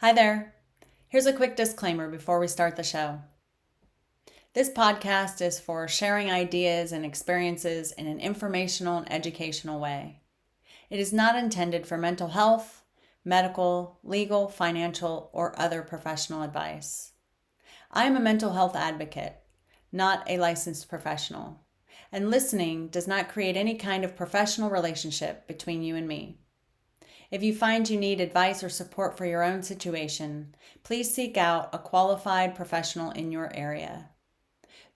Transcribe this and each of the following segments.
Hi there. Here's a quick disclaimer before we start the show. This podcast is for sharing ideas and experiences in an informational and educational way. It is not intended for mental health, medical, legal, financial, or other professional advice. I am a mental health advocate, not a licensed professional, and listening does not create any kind of professional relationship between you and me. If you find you need advice or support for your own situation, please seek out a qualified professional in your area.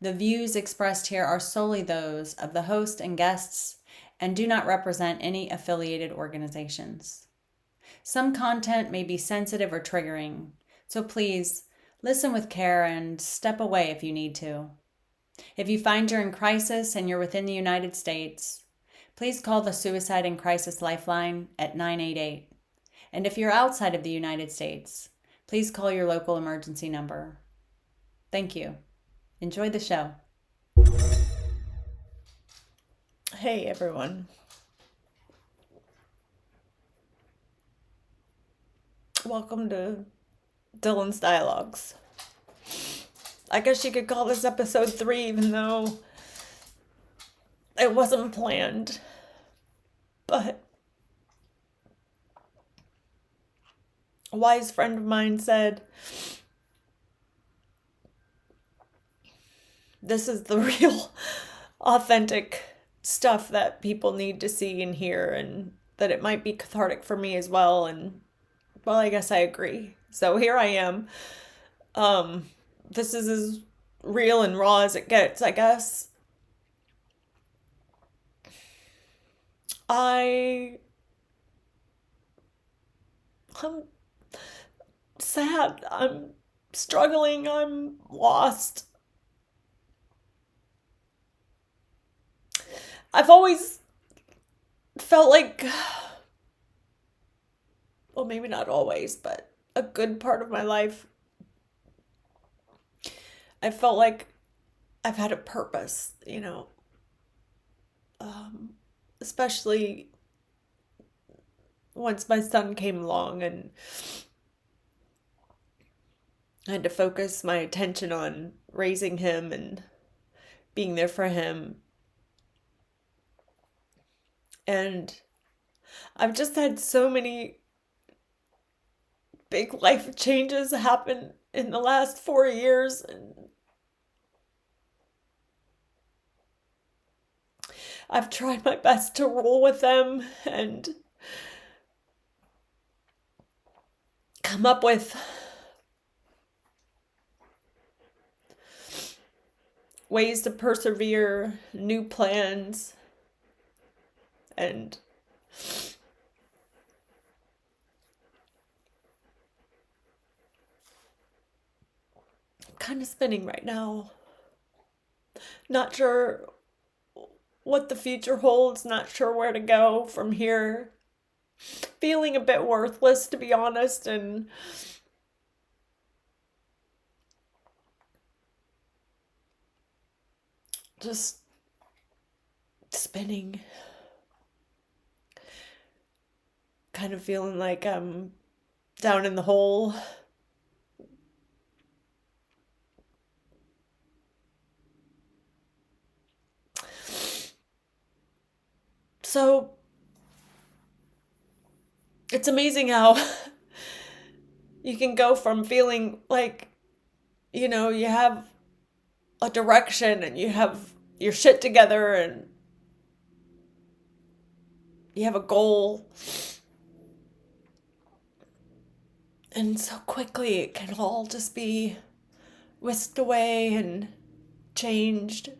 The views expressed here are solely those of the host and guests and do not represent any affiliated organizations. Some content may be sensitive or triggering, so please listen with care and step away if you need to. If you find you're in crisis and you're within the United States, please call the Suicide and Crisis Lifeline at 988. And if you're outside of the United States, please call your local emergency number. Thank you. Enjoy the show. Hey everyone. Welcome to Dylan's Dialogues. I guess you could call this episode 3, even though it wasn't planned. But a wise friend of mine said, this is the real, authentic stuff that people need to see and hear, and that it might be cathartic for me as well. And, well, I guess I agree. So here I am. This is as real and raw as it gets, I guess. I'm sad. I'm struggling. I'm lost. I've always felt like, well, maybe not always, but a good part of my life, I felt like I've had a purpose, especially once my son came along and I had to focus my attention on raising him and being there for him. And I've just had so many big life changes happen in the last 4 years, and I've tried my best to roll with them and come up with ways to persevere, new plans, and I'm kind of spinning right now. Not sure what the future holds, not sure where to go from here. Feeling a bit worthless, to be honest, and just spinning. Kind of feeling like I'm down in the hole. So it's amazing how you can go from feeling like, you have a direction and you have your shit together and you have a goal. And so quickly it can all just be whisked away and changed.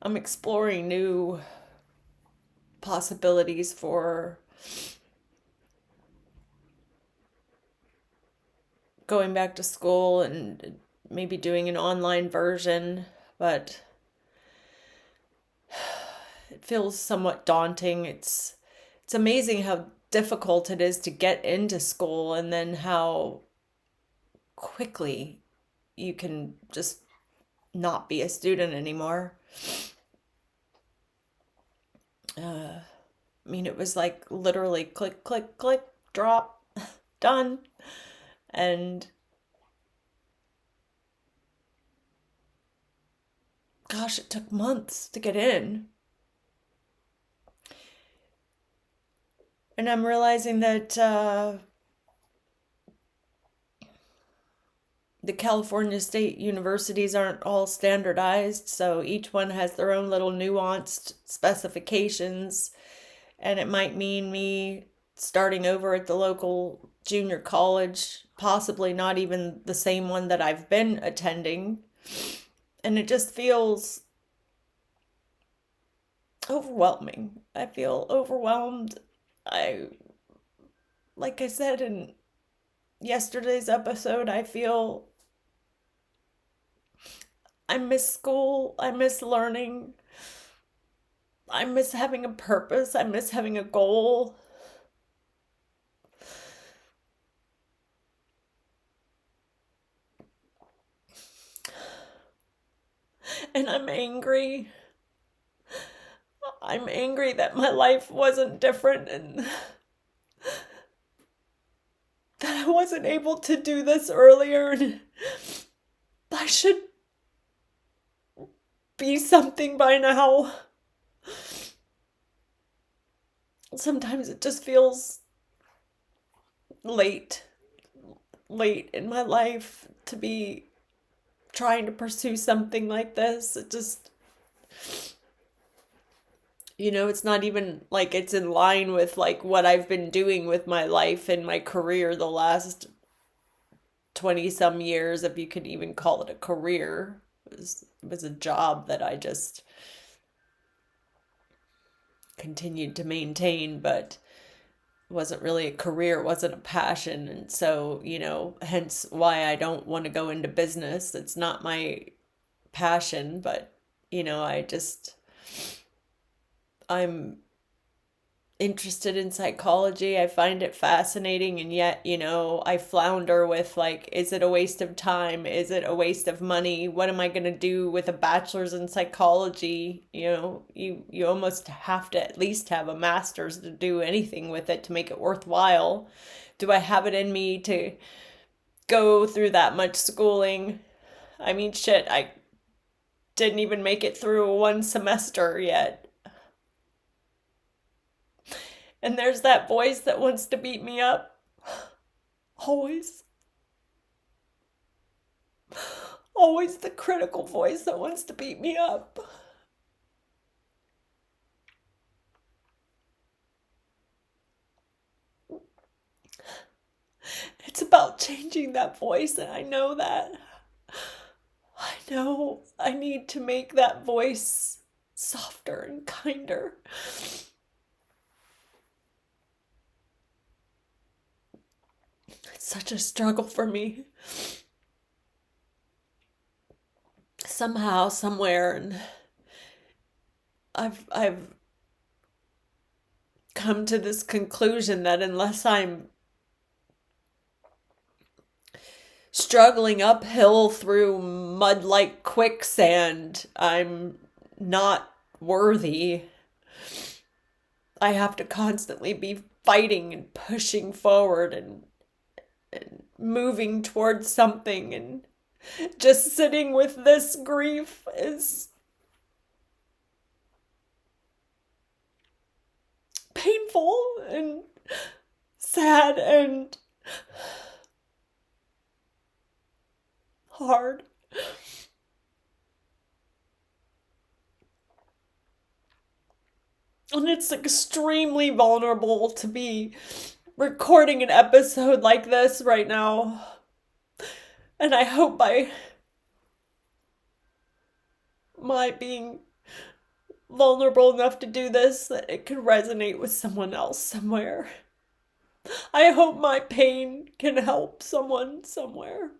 I'm exploring new possibilities for going back to school and maybe doing an online version, but it feels somewhat daunting. It's amazing how difficult it is to get into school, and then how quickly you can just not be a student anymore. I mean, it was like literally click, click, click, drop, done. And gosh, it took months to get in. And I'm realizing that the California state universities aren't all standardized, so each one has their own little nuanced specifications. And it might mean me starting over at the local junior college, possibly not even the same one that I've been attending. And it just feels overwhelming. I feel overwhelmed. I, like I said in yesterday's episode, I miss school. I miss learning. I miss having a purpose. I miss having a goal. And I'm angry. I'm angry that my life wasn't different and that I wasn't able to do this earlier. And I should be something by now. Sometimes it just feels late, late in my life to be trying to pursue something like this. It just, it's not even like it's in line with like what I've been doing with my life and my career the last 20 some years, if you could even call it a career. It was a job that I just continued to maintain, but it wasn't really a career, it wasn't a passion. And so, hence why I don't want to go into business. It's not my passion, but I just I'm interested in psychology. I find it fascinating, and yet, I flounder with like, is it a waste of time? Is it a waste of money? What am I going to do with a bachelor's in psychology? You almost have to at least have a master's to do anything with it to make it worthwhile. Do I have it in me to go through that much schooling? I mean, shit, I didn't even make it through one semester yet. And there's that voice that wants to beat me up. Always. Always the critical voice that wants to beat me up. It's about changing that voice, and I know that. I know I need to make that voice softer and kinder. It's such a struggle for me. Somehow, somewhere, and I've come to this conclusion that unless I'm struggling uphill through mud like quicksand, I'm not worthy. I have to constantly be fighting and pushing forward and moving towards something, and just sitting with this grief is painful and sad and hard. And it's extremely vulnerable to be recording an episode like this right now. And I hope by my being vulnerable enough to do this that it can resonate with someone else somewhere. I hope my pain can help someone somewhere.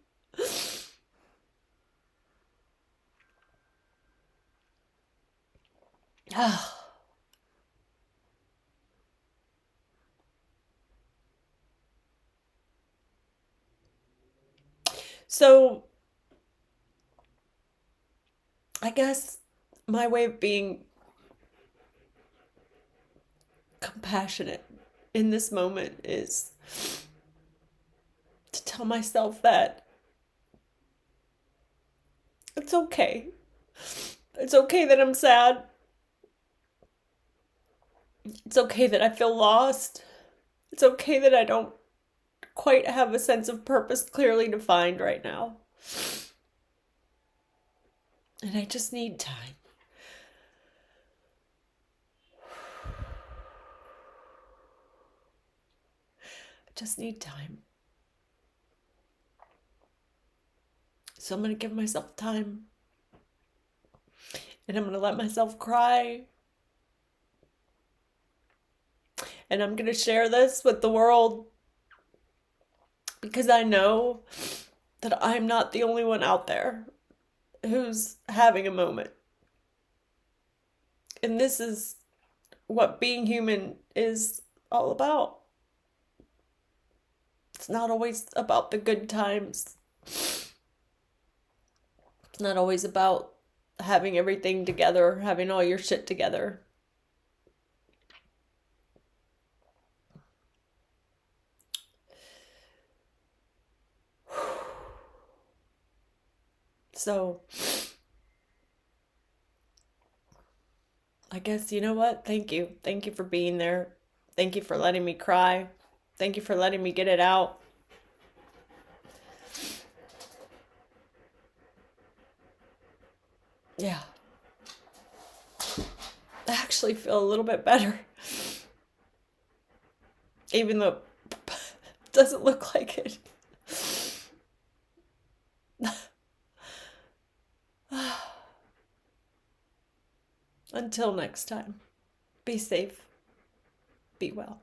So, I guess my way of being compassionate in this moment is to tell myself that it's okay. It's okay that I'm sad. It's okay that I feel lost. It's okay that I don't quite have a sense of purpose clearly defined right now. And I just need time. I just need time. So I'm going to give myself time. And I'm going to let myself cry. And I'm going to share this with the world because I know that I'm not the only one out there who's having a moment. And this is what being human is all about. It's not always about the good times. It's not always about having everything together, having all your shit together. So, I guess, you know what? Thank you. Thank you for being there. Thank you for letting me cry. Thank you for letting me get it out. Yeah. I actually feel a little bit better. Even though it doesn't look like it. Until next time, be safe, be well.